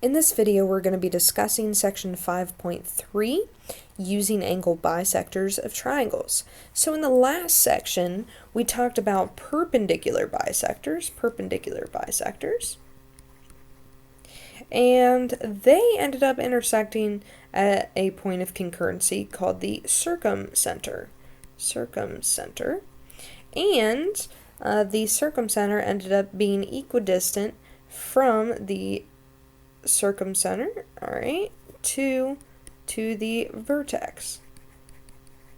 In this video, we're going to be discussing section 5.3, using angle bisectors of triangles. So in the last section, we talked about perpendicular bisectors, and they ended up intersecting at a point of concurrency called the circumcenter. And the circumcenter ended up being equidistant from the circumcenter, alright, to the vertex.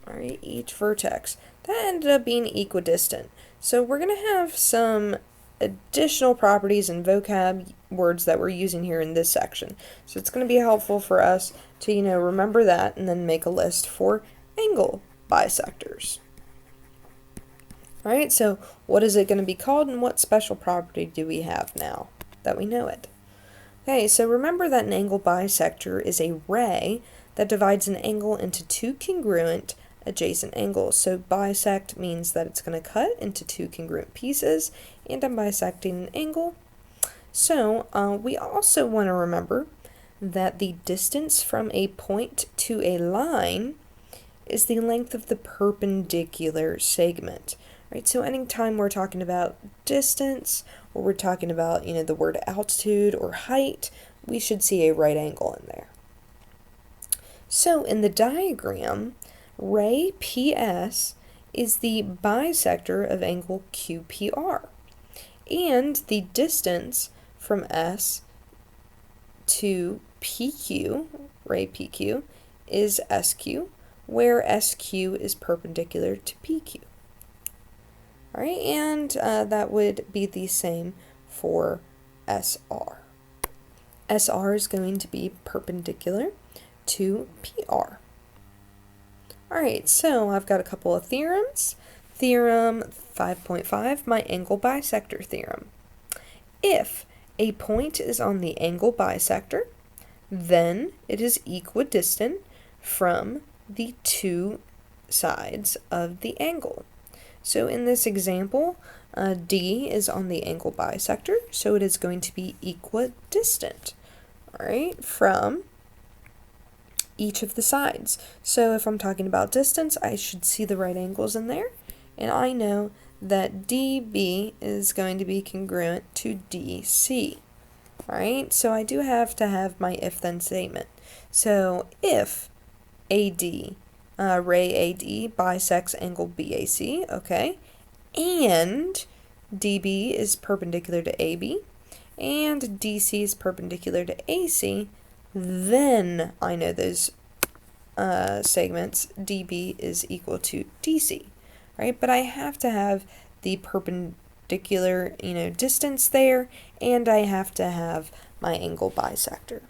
Alright, each vertex. That ended up being equidistant. So we're going to have some additional properties and vocab words that we're using here in this section. So it's going to be helpful for us to, remember that and then make a list for angle bisectors. Alright, so what is it going to be called and what special property do we have now that we know it? Okay, so remember that an angle bisector is a ray that divides an angle into two congruent adjacent angles. So bisect means that it's going to cut into two congruent pieces, and I'm bisecting an angle. So we also want to remember that the distance from a point to a line is the length of the perpendicular segment. Right, so anytime we're talking about distance, or we're talking about, the word altitude or height, we should see a right angle in there. So in the diagram, ray PS is the bisector of angle QPR, and the distance from S to PQ, ray PQ, is SQ, where SQ is perpendicular to PQ. Alright, and that would be the same for SR. SR is going to be perpendicular to PR. Alright, so I've got a couple of theorems. Theorem 5.5, my angle bisector theorem. If a point is on the angle bisector, then it is equidistant from the two sides of the angle. So in this example, D is on the angle bisector, so it is going to be equidistant, all right, from each of the sides. So if I'm talking about distance, I should see the right angles in there, and I know that DB is going to be congruent to DC, all right? So I do have to have my if-then statement. So if AD ray AD bisects angle BAC, okay, and DB is perpendicular to AB, and DC is perpendicular to AC, then I know those segments DB is equal to DC, right? But I have to have the perpendicular, distance there, and I have to have my angle bisector.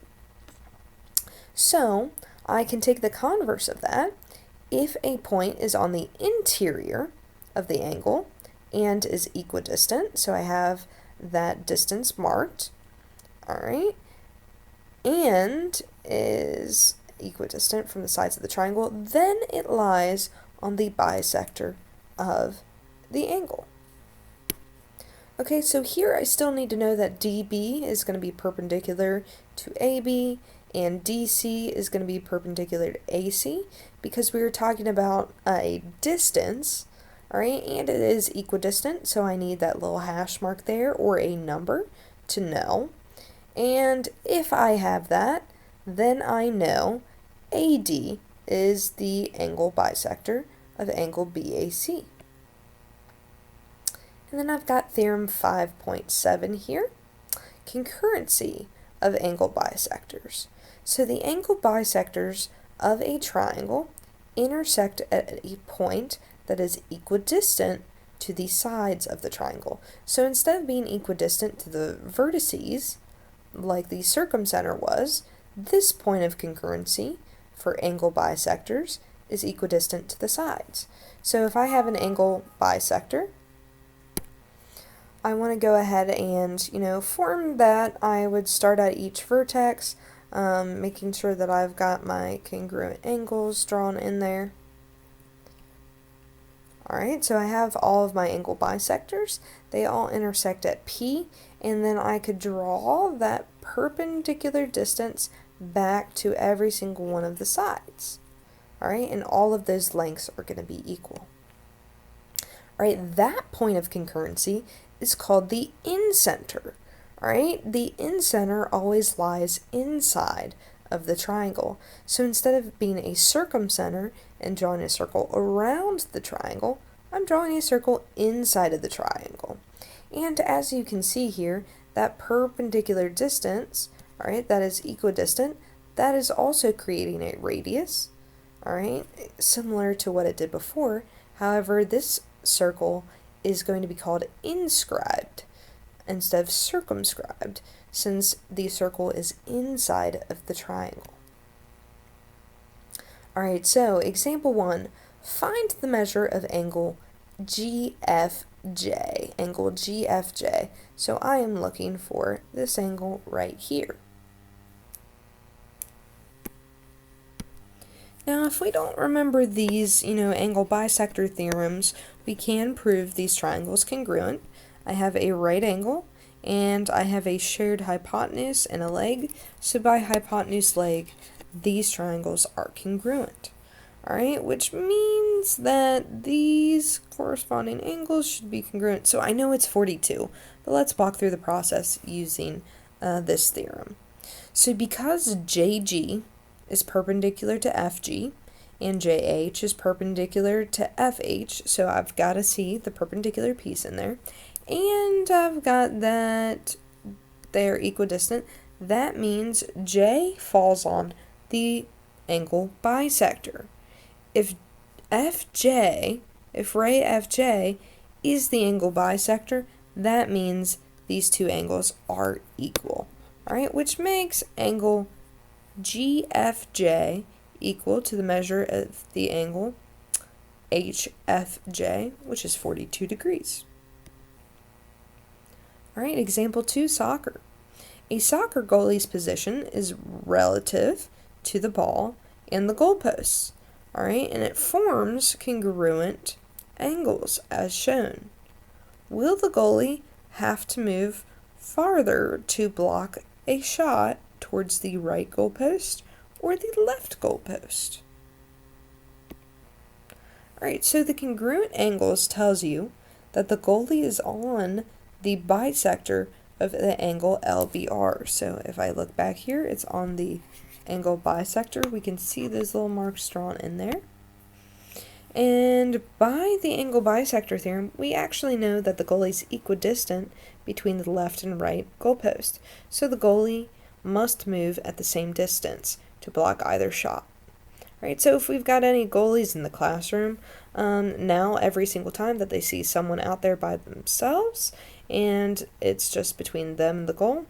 So I can take the converse of that. If a point is on the interior of the angle and is equidistant, so I have that distance marked, all right, and is equidistant from the sides of the triangle, then it lies on the bisector of the angle. Okay, so here I still need to know that DB is going to be perpendicular to AB, and DC is going to be perpendicular to AC, because we were talking about a distance, all right, and it is equidistant, so I need that little hash mark there, or a number, to know. And if I have that, then I know AD is the angle bisector of angle BAC. And then I've got theorem 5.7 here, concurrency of angle bisectors. So the angle bisectors of a triangle intersect at a point that is equidistant to the sides of the triangle. So instead of being equidistant to the vertices, like the circumcenter was, this point of concurrency for angle bisectors is equidistant to the sides. So if I have an angle bisector, I want to go ahead and, form that. I would start at each vertex, making sure that I've got my congruent angles drawn in there. Alright, so I have all of my angle bisectors. They all intersect at P, and then I could draw that perpendicular distance back to every single one of the sides. Alright, and all of those lengths are going to be equal. Alright, that point of concurrency is called the incenter. Alright, the incenter always lies inside of the triangle. So instead of being a circumcenter and drawing a circle around the triangle, I'm drawing a circle inside of the triangle. And as you can see here, that perpendicular distance, alright, that is equidistant, that is also creating a radius, alright, similar to what it did before. However, this circle is going to be called inscribed instead of circumscribed, since the circle is inside of the triangle. Alright, so example 1, find the measure of angle GFJ, angle GFJ. So I am looking for this angle right here. Now, if we don't remember these, angle bisector theorems, we can prove these triangles congruent. I have a right angle, and I have a shared hypotenuse and a leg, so by hypotenuse leg, these triangles are congruent. Alright, which means that these corresponding angles should be congruent. So I know it's 42, but let's walk through the process using this theorem. So because JG is perpendicular to FG, and JH is perpendicular to FH, so I've got to see the perpendicular piece in there, and I've got that they're equidistant. That means J falls on the angle bisector. If ray FJ is the angle bisector, that means these two angles are equal. Alright, which makes angle GFJ equal to the measure of the angle HFJ, which is 42 degrees. Alright, example 2, soccer. A soccer goalie's position is relative to the ball and the goalposts. Alright, and it forms congruent angles as shown. Will the goalie have to move farther to block a shot towards the right goalpost or the left goalpost? Alright, so the congruent angles tells you that the goalie is on the bisector of the angle LBR. So if I look back here, it's on the angle bisector. We can see those little marks drawn in there. And by the angle bisector theorem, we actually know that the goalie is equidistant between the left and right goalpost. So the goalie must move at the same distance to block either shot. Right, so if we've got any goalies in the classroom, now every single time that they see someone out there by themselves and it's just between them and the goal,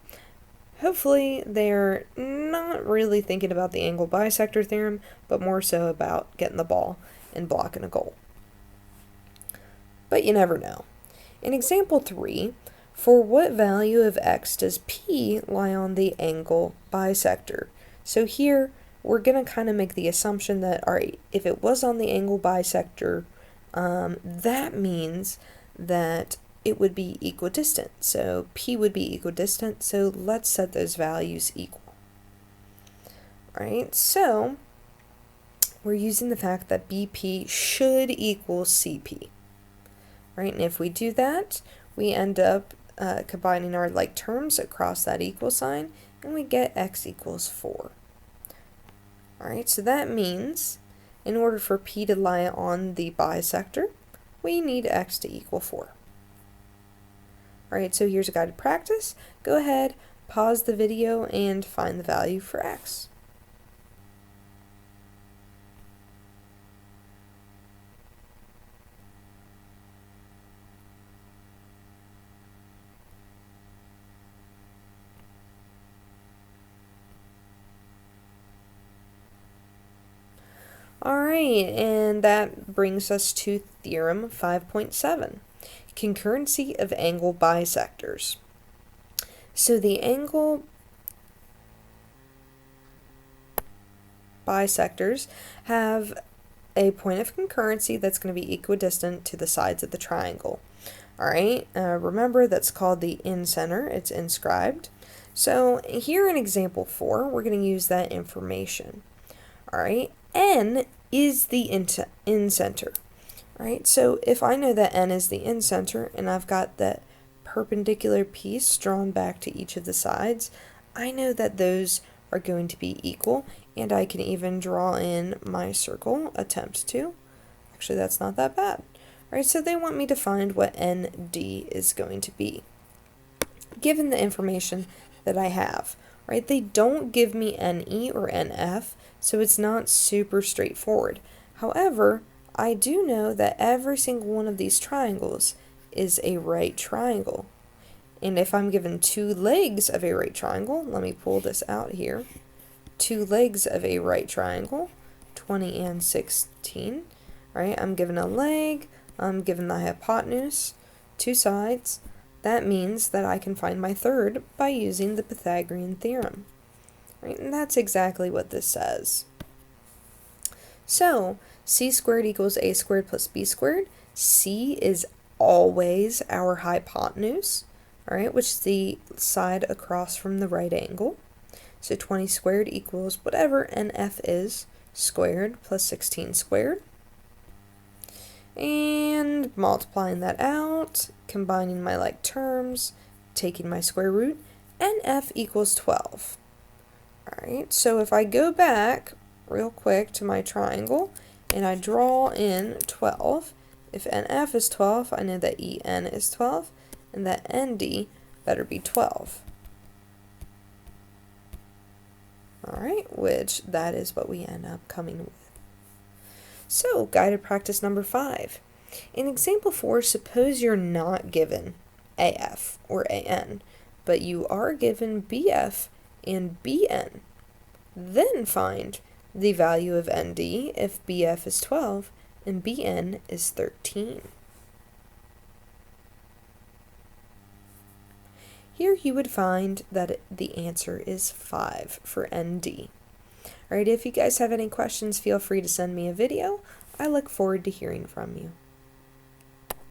hopefully they're not really thinking about the angle bisector theorem, but more so about getting the ball and blocking a goal. But you never know. In example 3, for what value of x does P lie on the angle bisector? So here, we're going to kind of make the assumption that, alright, if it was on the angle bisector, that means that it would be equidistant. So P would be equidistant, so let's set those values equal. Alright, so we're using the fact that BP should equal CP. Right, and if we do that, we end up combining our like terms across that equal sign, and we get x equals 4. Alright, so that means in order for P to lie on the bisector, we need x to equal 4. Alright, so here's a guided practice. Go ahead, pause the video, and find the value for x. Alright, and that brings us to theorem 5.7, concurrency of angle bisectors. So the angle bisectors have a point of concurrency that's going to be equidistant to the sides of the triangle. Alright, remember that's called the incenter, it's inscribed. So here in example 4, we're going to use that information. Alright, n is the incenter. Alright, so if I know that n is the incenter and I've got that perpendicular piece drawn back to each of the sides, I know that those are going to be equal, and I can even draw in my circle, attempt to. Actually, that's not that bad. Alright, so they want me to find what ND is going to be, given the information that I have. Right? They don't give me NE or NF, so it's not super straightforward. However, I do know that every single one of these triangles is a right triangle. And if I'm given 2 legs of a right triangle, let me pull this out here. 2 legs of a right triangle, 20 and 16. Right? I'm given a leg, I'm given the hypotenuse, 2 sides. That means that I can find my third by using the Pythagorean theorem. Right? And that's exactly what this says. So, c squared equals a squared plus b squared. C is always our hypotenuse, alright, which is the side across from the right angle. So 20 squared equals whatever NF is, squared plus 16 squared. And multiplying that out, combining my like terms, taking my square root, NF equals 12. Alright, so if I go back real quick to my triangle and I draw in 12, if NF is 12, I know that EN is 12, and that ND better be 12. Alright, which that is what we end up coming with. So, guided practice number 5. In example 4, suppose you're not given AF or AN, but you are given BF and BN. Then find the value of ND if BF is 12 and BN is 13. Here you would find that the answer is 5 for ND. Alright, if you guys have any questions, feel free to send me a video. I look forward to hearing from you.